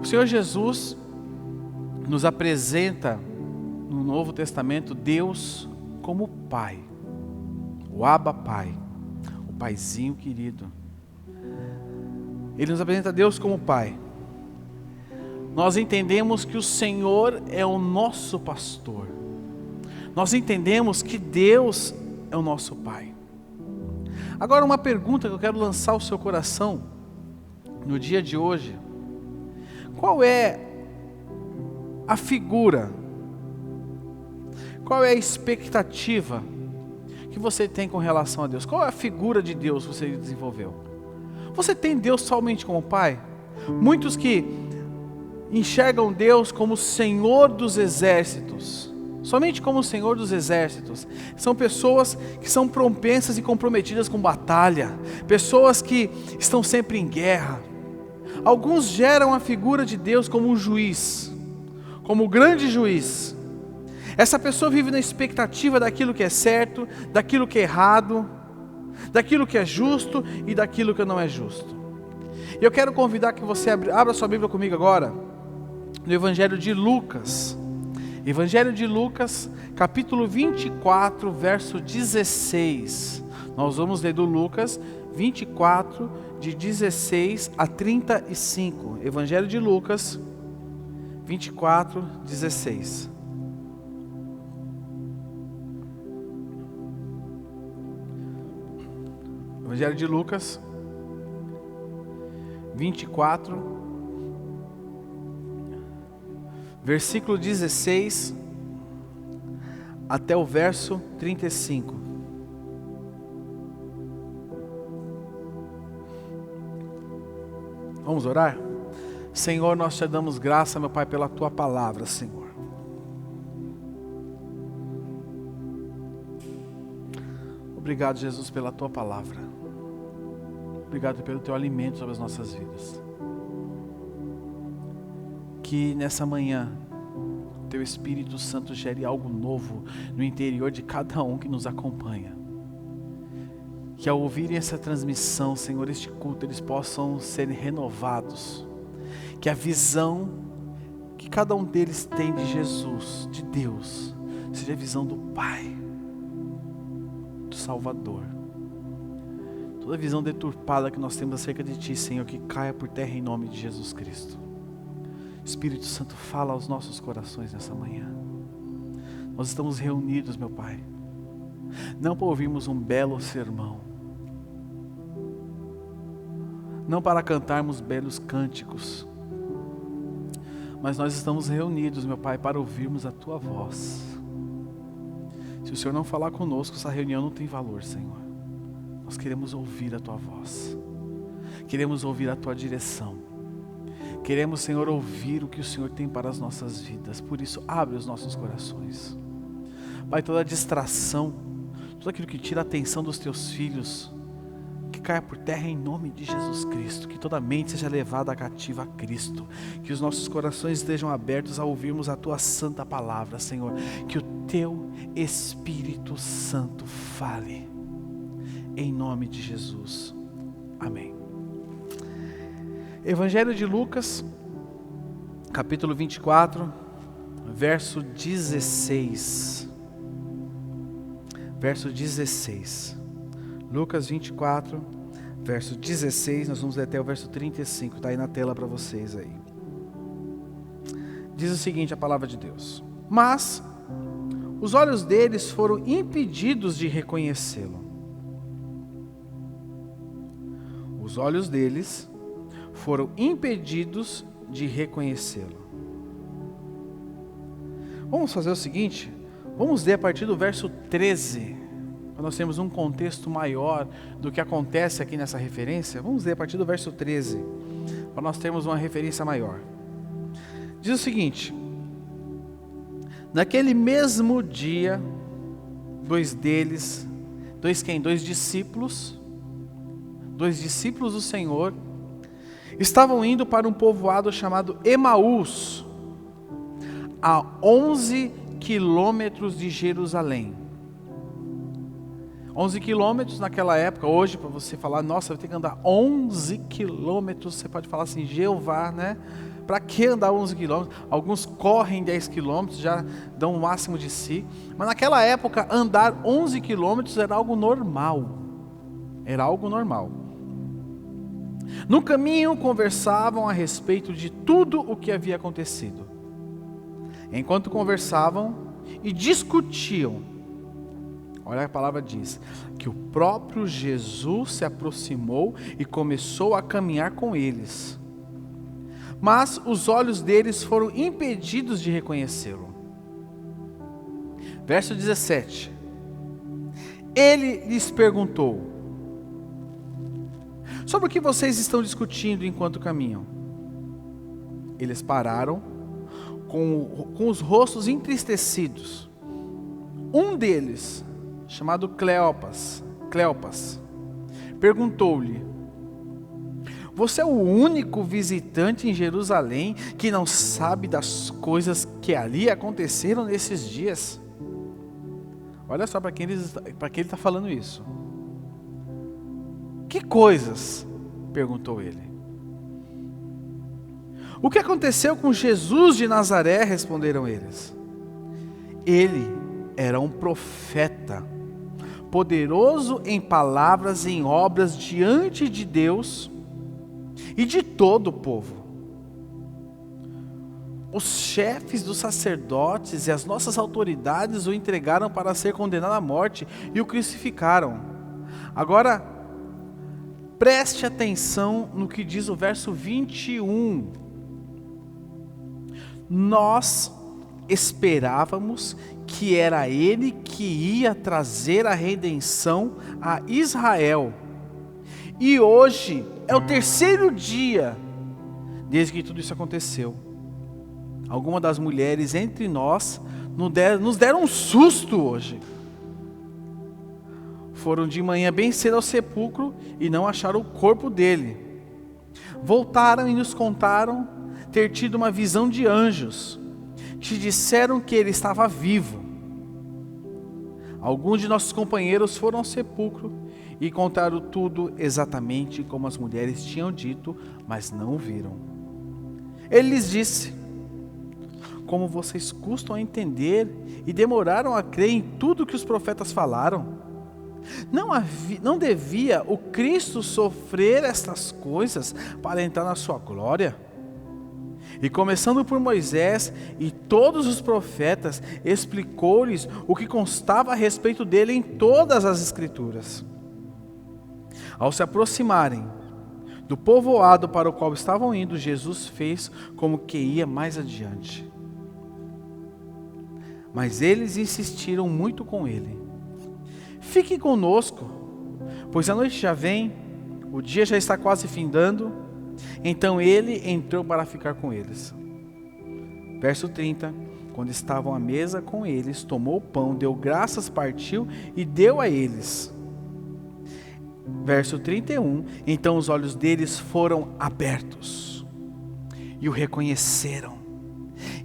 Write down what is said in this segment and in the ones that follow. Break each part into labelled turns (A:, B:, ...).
A: O Senhor Jesus nos apresenta no Novo Testamento Deus como Pai, o Abba Pai, o Paizinho querido. Ele nos apresenta Deus como Pai. Nós entendemos que o Senhor é o nosso pastor. Nós entendemos que Deus é o nosso Pai. Agora uma pergunta que eu quero lançar ao seu coração no dia de hoje. Qual é a figura, qual é a expectativa que você tem com relação a Deus? Qual é a figura de Deus que você desenvolveu? Você tem Deus somente como Pai? Muitos que enxergam Deus como o Senhor dos exércitos, somente como o Senhor dos exércitos, são pessoas que são propensas e comprometidas com batalha, pessoas que estão sempre em guerra. Alguns geram a figura de Deus como um juiz, como um grande juiz. Essa pessoa vive na expectativa daquilo que é certo, daquilo que é errado, daquilo que é justo e daquilo que não é justo. E eu quero convidar que você abra sua Bíblia comigo agora, no Evangelho de Lucas. Evangelho de Lucas, capítulo 24, verso 16. Nós vamos ler do Lucas 24, de 16 a 35. Evangelho de Lucas 24, 16. Evangelho de Lucas 24, versículo 16 até o verso 35. Vamos orar? Senhor, nós te damos graça, meu Pai, pela Tua palavra, Senhor. Obrigado, Jesus, pela Tua palavra. Obrigado pelo Teu alimento sobre as nossas vidas. Que nessa manhã, Teu Espírito Santo gere algo novo no interior de cada um que nos acompanha. Que ao ouvirem essa transmissão, Senhor, este culto, eles possam ser renovados. Que a visão que cada um deles tem de Jesus, de Deus, seja a visão do Pai, do Salvador. Toda visão deturpada que nós temos acerca de Ti, Senhor, que caia por terra em nome de Jesus Cristo. Espírito Santo, fala aos nossos corações nessa manhã. Nós estamos reunidos, meu Pai, não para ouvirmos um belo sermão, não para cantarmos belos cânticos, mas nós estamos reunidos, meu Pai, para ouvirmos a Tua voz. Se o Senhor não falar conosco, essa reunião não tem valor, Senhor. Nós queremos ouvir a Tua voz, queremos ouvir a Tua direção, queremos, Senhor, ouvir o que o Senhor tem para as nossas vidas. Por isso, abre os nossos corações, Pai. Toda distração, tudo aquilo que tira a atenção dos Teus filhos, que caia por terra em nome de Jesus Cristo. Que toda mente seja levada cativa a Cristo. Que os nossos corações estejam abertos a ouvirmos a Tua santa palavra, Senhor. Que o Teu Espírito Santo fale, em nome de Jesus. Amém. Evangelho de Lucas, capítulo 24, verso 16. Verso 16. Lucas 24, verso 16, nós vamos ler até o verso 35, está aí na tela para vocês aí. Diz o seguinte a palavra de Deus: Mas os olhos deles foram impedidos de reconhecê-lo. Os olhos deles foram impedidos de reconhecê-lo. Vamos fazer o seguinte, vamos ler a partir do verso 13. Nós temos um contexto maior do que acontece aqui nessa referência. Vamos ler a partir do verso 13, para nós termos uma referência maior. Diz o seguinte: Naquele mesmo dia, dois discípulos do Senhor, estavam indo para um povoado chamado Emaús, a 11 quilômetros de Jerusalém. 11 quilômetros naquela época. Hoje, para você falar, nossa, eu tenho que andar 11 quilômetros, você pode falar assim, Jeová, né? Para que andar 11 quilômetros? Alguns correm 10 quilômetros, já dão o máximo de si. Mas naquela época, andar 11 quilômetros era algo normal. Era algo normal. No caminho, conversavam a respeito de tudo o que havia acontecido. Enquanto conversavam e discutiam, olha a palavra diz, que o próprio Jesus se aproximou e começou a caminhar com eles. Mas os olhos deles foram impedidos de reconhecê-lo. Verso 17. Ele lhes perguntou: sobre o que vocês estão discutindo enquanto caminham? Eles pararam com os rostos entristecidos. Um deles, chamado Cleopas, perguntou-lhe: você é o único visitante em Jerusalém que não sabe das coisas que ali aconteceram nesses dias? Olha só para quem ele está falando isso. Que coisas? Perguntou ele. O que aconteceu com Jesus de Nazaré? Responderam eles. Ele era um profeta, poderoso em palavras e em obras diante de Deus e de todo o povo. Os chefes dos sacerdotes e as nossas autoridades o entregaram para ser condenado à morte e o crucificaram. Agora, preste atenção no que diz o verso 21. Nós esperávamos que era ele que ia trazer a redenção a Israel. E hoje é o terceiro dia desde que tudo isso aconteceu. Algumas das mulheres entre nós nos deram um susto hoje. Foram de manhã bem cedo ao sepulcro e não acharam o corpo dele. Voltaram e nos contaram ter tido uma visão de anjos, que disseram que ele estava vivo. Alguns de nossos companheiros foram ao sepulcro e contaram tudo exatamente como as mulheres tinham dito, mas não o viram. Ele lhes disse: como vocês custam a entender e demoraram a crer em tudo que os profetas falaram? Não devia o Cristo sofrer estas coisas para entrar na sua glória? E começando por Moisés e todos os profetas, explicou-lhes o que constava a respeito dele em todas as Escrituras. Ao se aproximarem do povoado para o qual estavam indo, Jesus fez como que ia mais adiante. Mas eles insistiram muito com ele: fique conosco, pois a noite já vem, o dia já está quase findando. Então ele entrou para ficar com eles. Verso 30. Quando estavam à mesa com eles, tomou o pão, deu graças, partiu e deu a eles. Verso 31. Então os olhos deles foram abertos e o reconheceram.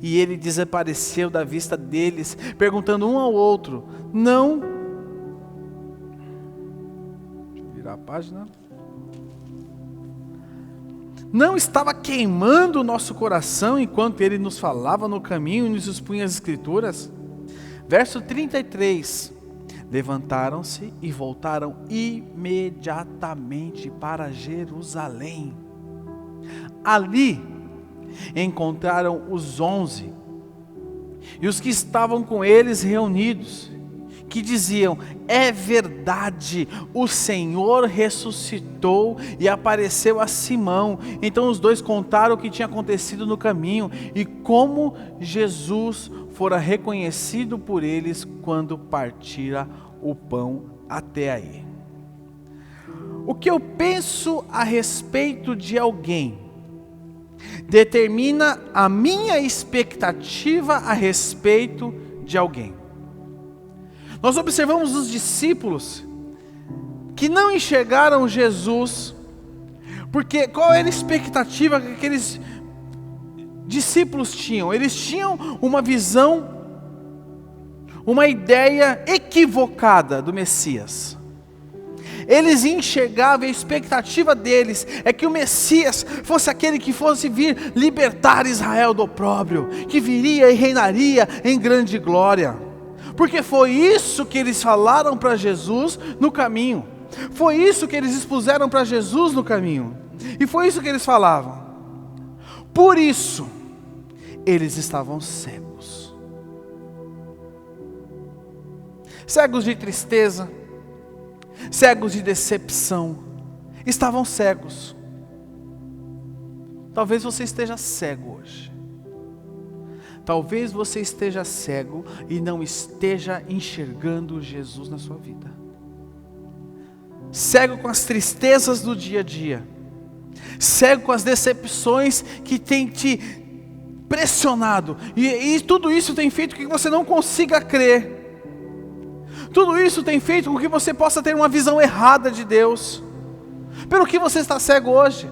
A: E ele desapareceu da vista deles, perguntando um ao outro: não... Deixa eu virar a página. Não estava queimando o nosso coração enquanto ele nos falava no caminho e nos expunha as Escrituras? Verso 33. Levantaram-se e voltaram imediatamente para Jerusalém. Ali encontraram os 11 e os que estavam com eles reunidos, que diziam: é verdade, o Senhor ressuscitou e apareceu a Simão. Então os dois contaram o que tinha acontecido no caminho e como Jesus fora reconhecido por eles quando partira o pão até aí. O que eu penso a respeito de alguém determina a minha expectativa a respeito de alguém. Nós observamos os discípulos que não enxergaram Jesus, porque qual era a expectativa que aqueles discípulos tinham? Eles tinham uma visão, uma ideia equivocada do Messias. Eles enxergavam, a expectativa deles é que o Messias fosse aquele que fosse vir libertar Israel do opróbrio, que viria e reinaria em grande glória. Porque foi isso que eles falaram para Jesus no caminho. Foi isso que eles expuseram para Jesus no caminho. E foi isso que eles falavam. Por isso, eles estavam cegos. Cegos de tristeza, cegos de decepção. Estavam cegos. Talvez você esteja cego hoje. Talvez você esteja cego e não esteja enxergando Jesus na sua vida. Cego com as tristezas do dia a dia. Cego com as decepções que tem te pressionado. E tudo isso tem feito com que você não consiga crer. Tudo isso tem feito com que você possa ter uma visão errada de Deus. Pelo que você está cego hoje?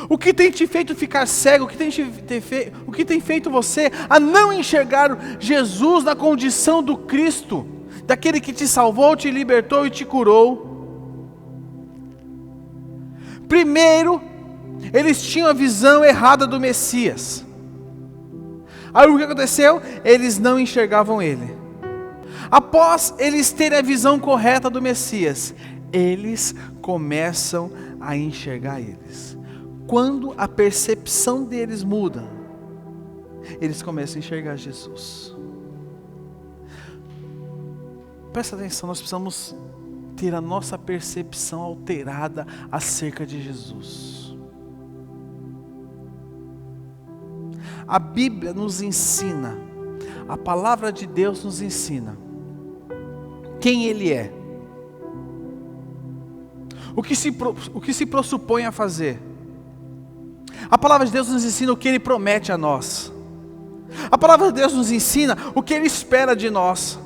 A: O que tem te feito ficar cego? O que tem feito você a não enxergar Jesus na condição do Cristo, daquele que te salvou, te libertou e te curou? Primeiro, eles tinham a visão errada do Messias. Aí o que aconteceu? Eles não enxergavam Ele. Após eles terem a visão correta do Messias, eles começam a enxergar eles. Quando a percepção deles muda, eles começam a enxergar Jesus. Presta atenção, nós precisamos ter a nossa percepção alterada acerca de Jesus. A Bíblia nos ensina, a palavra de Deus nos ensina quem Ele é, o que se propõe a fazer. A palavra de Deus nos ensina o que Ele promete a nós. A palavra de Deus nos ensina o que Ele espera de nós.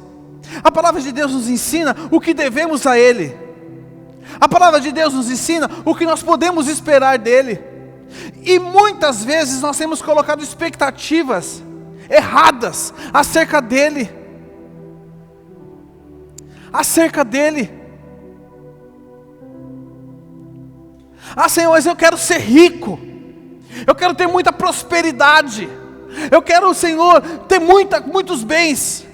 A: A palavra de Deus nos ensina o que devemos a Ele. A palavra de Deus nos ensina o que nós podemos esperar dEle. E muitas vezes nós temos colocado expectativas erradas acerca dEle. Acerca dEle. Ah, Senhor, mas eu quero ser rico. Eu quero ter muita prosperidade. Eu quero, Senhor, ter muitos bens.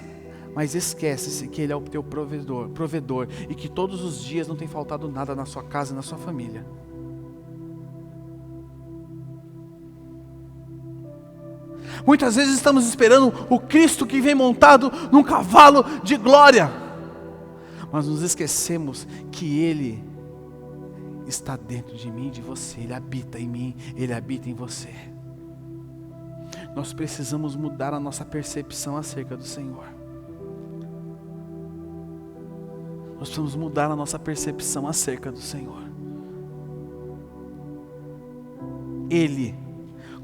A: Mas esquece-se que Ele é o teu provedor, e que todos os dias não tem faltado nada na sua casa e na sua família. Muitas vezes estamos esperando o Cristo que vem montado num cavalo de glória, mas nos esquecemos que Ele está dentro de mim e de você. Ele habita em mim, Ele habita em você. Nós precisamos mudar a nossa percepção acerca do Senhor. Nós precisamos mudar a nossa percepção acerca do Senhor. Ele,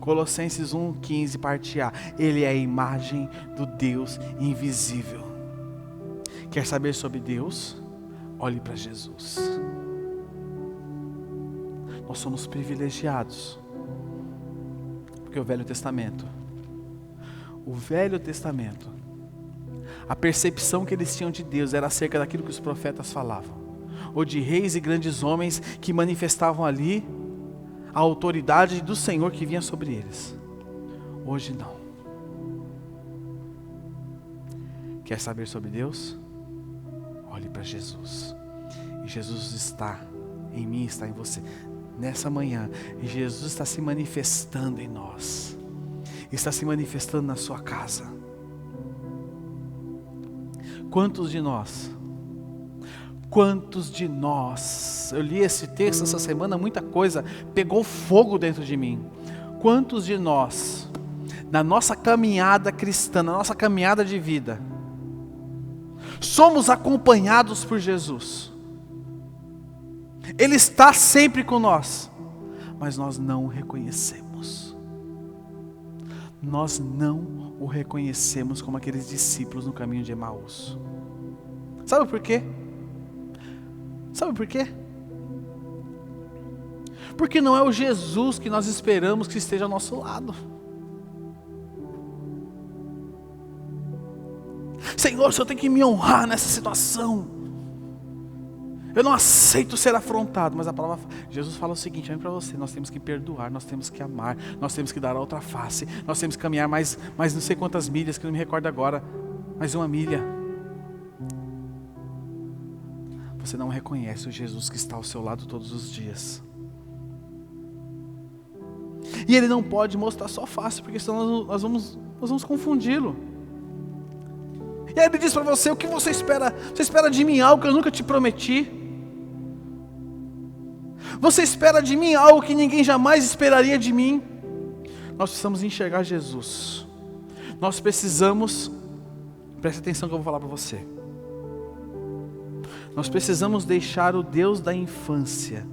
A: Colossenses 1:15, parte A, Ele é a imagem do Deus invisível. Quer saber sobre Deus? Olhe para Jesus. Nós somos privilegiados, porque o Velho Testamento, a percepção que eles tinham de Deus era acerca daquilo que os profetas falavam, ou de reis e grandes homens que manifestavam ali a autoridade do Senhor que vinha sobre eles. Hoje não. Quer saber sobre Deus? Olhe para Jesus. E Jesus está em mim, está em você. Nessa manhã, Jesus está se manifestando em nós. Está se manifestando na sua casa. Quantos de nós, eu li esse texto essa semana, muita coisa pegou fogo dentro de mim. Quantos de nós, na nossa caminhada cristã, na nossa caminhada de vida, somos acompanhados por Jesus? Ele está sempre com nós, mas nós não o reconhecemos. Nós não o reconhecemos como aqueles discípulos no caminho de Emaús. Sabe por quê? Porque não é o Jesus que nós esperamos que esteja ao nosso lado. Senhor, o Senhor tem que me honrar nessa situação. Eu não aceito ser afrontado. Mas a palavra, Jesus fala o seguinte, olha para você, nós temos que perdoar, nós temos que amar, nós temos que dar a outra face, nós temos que caminhar mais não sei quantas milhas, que eu não me recordo agora, mais uma milha. Você não reconhece o Jesus que está ao seu lado todos os dias. E Ele não pode mostrar só face, porque senão nós vamos confundi-lo. E aí Ele diz para você, o que você espera? Você espera de mim algo que eu nunca te prometi? Você espera de mim algo que ninguém jamais esperaria de mim? Nós precisamos enxergar Jesus. Nós precisamos, preste atenção que eu vou falar para você. Nós precisamos deixar o Deus da infância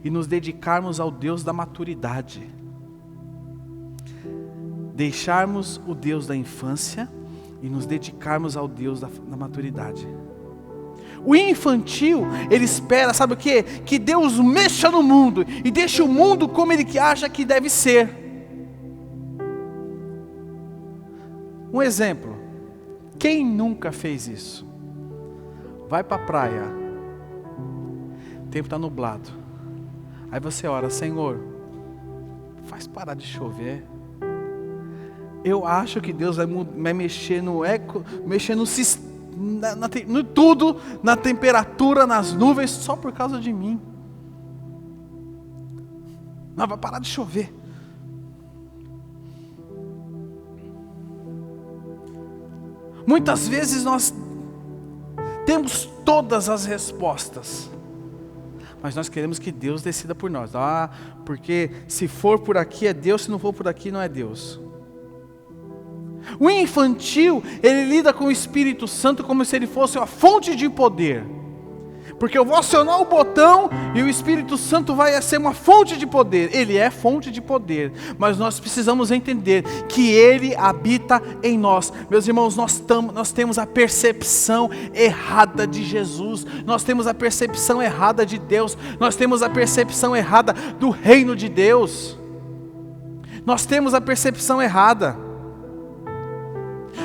A: e nos dedicarmos ao Deus da maturidade. Deixarmos o Deus da infância e nos dedicarmos ao Deus da maturidade. O infantil, ele espera, sabe o quê? Que Deus mexa no mundo e deixe o mundo como Ele acha que deve ser. Um exemplo, quem nunca fez isso? Vai para a praia, o tempo está nublado, aí você ora, Senhor, faz parar de chover. Eu acho que Deus vai mexer no eco, mexer no tudo, na temperatura, nas nuvens, só por causa de mim. Não, vai parar de chover. Muitas vezes nós temos todas as respostas, mas nós queremos que Deus decida por nós. Porque se for por aqui é Deus, se não for por aqui não é Deus. O infantil, ele lida com o Espírito Santo como se ele fosse uma fonte de poder. Porque eu vou acionar o botão e o Espírito Santo vai ser uma fonte de poder. Ele é fonte de poder, mas nós precisamos entender que Ele habita em nós. Meus irmãos, nós temos a percepção errada de Jesus. Nós temos a percepção errada de Deus. Nós temos a percepção errada do reino de Deus. Nós temos a percepção errada.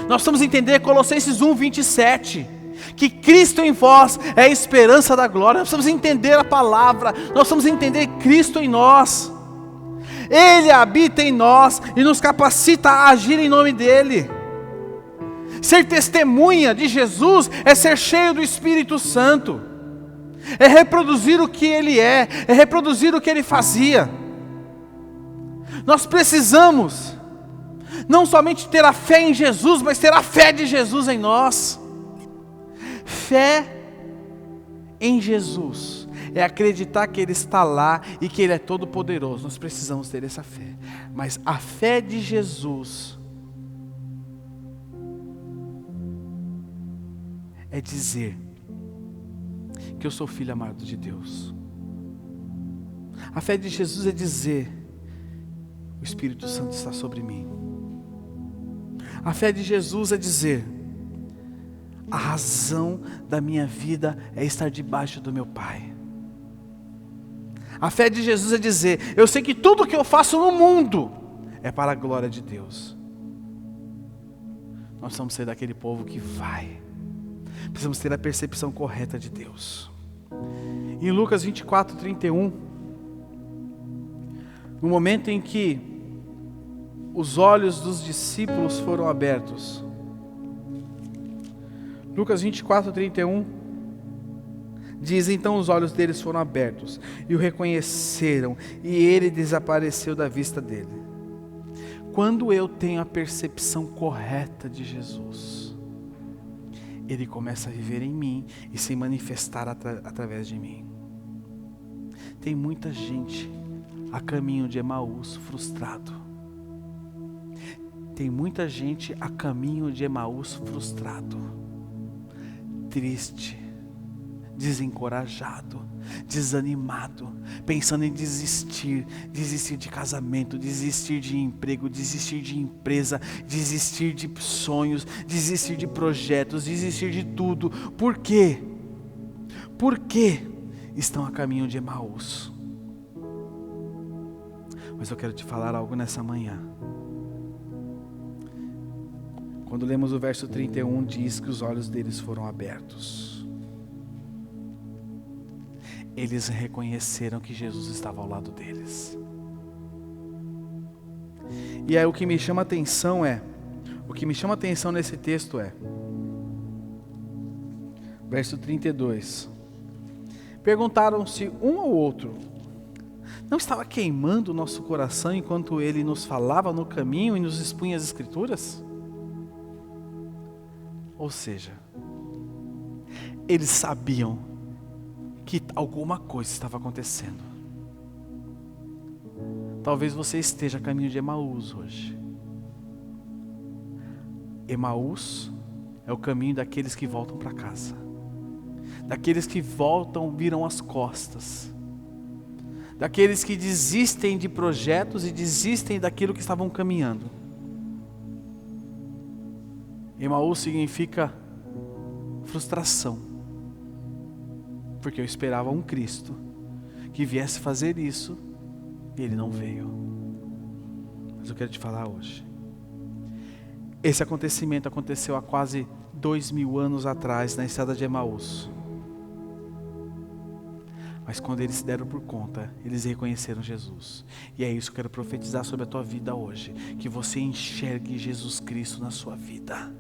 A: Nós precisamos entender Colossenses 1:27, que Cristo em vós é a esperança da glória. Nós precisamos entender a palavra, nós precisamos entender Cristo em nós. Ele habita em nós e nos capacita a agir em nome dEle. Ser testemunha de Jesus é ser cheio do Espírito Santo, é reproduzir o que Ele é reproduzir o que Ele fazia. Nós precisamos não somente ter a fé em Jesus, mas ter a fé de Jesus em nós. Fé em Jesus é acreditar que Ele está lá e que Ele é todo poderoso. Nós precisamos ter essa fé. Mas a fé de Jesus é dizer que eu sou filho amado de Deus. A fé de Jesus é dizer: o Espírito Santo está sobre mim. A fé de Jesus é dizer: a razão da minha vida é estar debaixo do meu Pai. A fé de Jesus é dizer: eu sei que tudo que eu faço no mundo é para a glória de Deus. Nós precisamos ser daquele povo que vai. Precisamos ter a percepção correta de Deus. Em Lucas 24:31, no momento em que os olhos dos discípulos foram abertos. Lucas 24:31 diz: então os olhos deles foram abertos e o reconheceram, e ele desapareceu da vista dele. Quando eu tenho a percepção correta de Jesus, Ele começa a viver em mim e se manifestar através de mim. Tem muita gente a caminho de Emaús frustrado. Tem muita gente a caminho de Emaús frustrado, triste, desencorajado, desanimado, pensando em desistir de casamento, desistir de emprego, desistir de empresa, desistir de sonhos, desistir de projetos, desistir de tudo. Por quê? Por que estão a caminho de Emaús? Mas eu quero te falar algo nessa manhã. Quando lemos o verso 31, diz que os olhos deles foram abertos. eles reconheceram que Jesus estava ao lado deles. E aí o que me chama atenção nesse texto é, verso 32. Perguntaram-se um ao outro: não estava queimando o nosso coração enquanto ele nos falava no caminho e nos expunha as Escrituras? Ou seja, eles sabiam que alguma coisa estava acontecendo. Talvez você esteja a caminho de Emaús hoje. Emaús é o caminho daqueles que voltam para casa. Daqueles que voltam, viram as costas. Daqueles que desistem de projetos e desistem daquilo que estavam caminhando. Emaús significa frustração. Porque eu esperava um Cristo que viesse fazer isso e ele não veio. Mas eu quero te falar hoje. Esse acontecimento aconteceu há quase 2000 anos atrás na estrada de Emaús. Mas quando eles se deram por conta, eles reconheceram Jesus. E é isso que eu quero profetizar sobre a tua vida hoje. Que você enxergue Jesus Cristo na sua vida.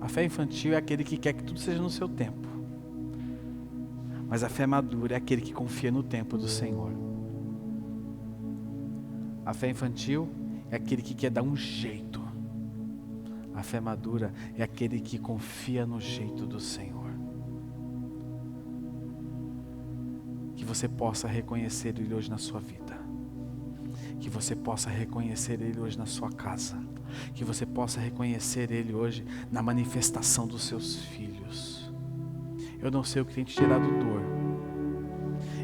A: A fé infantil é aquele que quer que tudo seja no seu tempo. Mas a fé madura é aquele que confia no tempo do Senhor. A fé infantil é aquele que quer dar um jeito. A fé madura é aquele que confia no jeito do Senhor. Que você possa reconhecer Ele hoje na sua vida. Que você possa reconhecer Ele hoje na sua casa. Que você possa reconhecer Ele hoje na manifestação dos seus filhos. Eu não sei o que tem te gerado dor.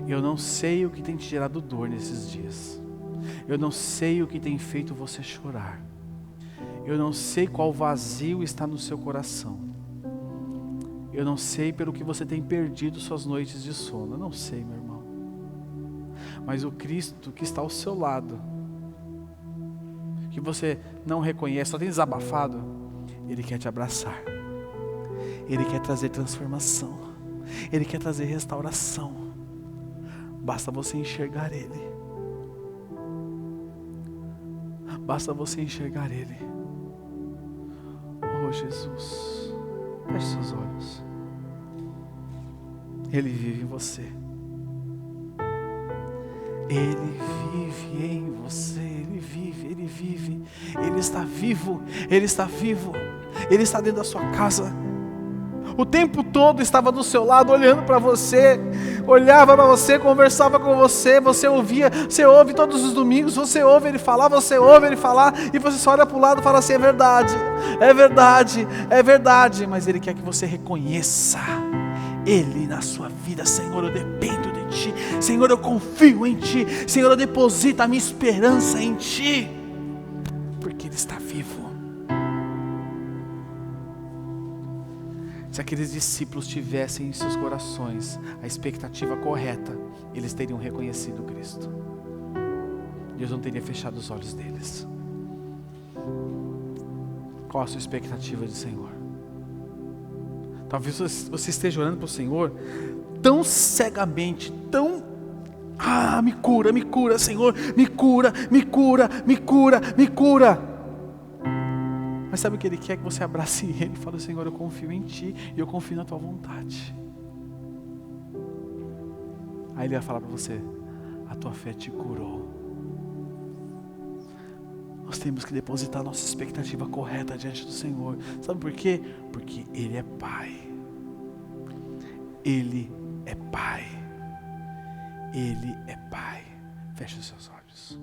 A: Eu não sei o que tem te gerado dor nesses dias. Eu não sei o que tem feito você chorar. Eu não sei qual vazio está no seu coração. Eu não sei pelo que você tem perdido suas noites de sono. Eu não sei, meu irmão. Mas o Cristo que está ao seu lado, que você não reconhece, só tem desabafado, Ele quer te abraçar. Ele quer trazer transformação. Ele quer trazer restauração. Basta você enxergar Ele. Basta você enxergar Ele. Oh Jesus, feche seus olhos. Ele vive em você. Ele vive em você. Ele vive, Ele vive. Ele está vivo, Ele está vivo. Ele está dentro da sua casa. O tempo todo estava do seu lado, olhando para você, olhava para você, conversava com você, você ouvia, você ouve todos os domingos, você ouve Ele falar, você ouve Ele falar, e você só olha para o lado e fala assim: é verdade, é verdade, é verdade. Mas Ele quer que você reconheça Ele na sua vida. Senhor, eu dependo de Ti. Senhor, eu confio em Ti. Senhor, eu deposito a minha esperança em Ti, porque Ele está vivo. Se aqueles discípulos tivessem em seus corações a expectativa correta, eles teriam reconhecido Cristo. Deus não teria fechado os olhos deles. Qual a sua expectativa de Senhor? Talvez você esteja orando para o Senhor tão cegamente, tão... me cura, Senhor, me cura, me cura, me cura, me cura. Mas sabe o que Ele quer? Que você abrace Ele e fale: Senhor, eu confio em Ti e eu confio na Tua vontade. Aí Ele vai falar para você: a tua fé te curou. Nós temos que depositar nossa expectativa correta diante do Senhor. Sabe por quê? Porque Ele é Pai. Ele é Pai. Ele é Pai. Feche os seus olhos.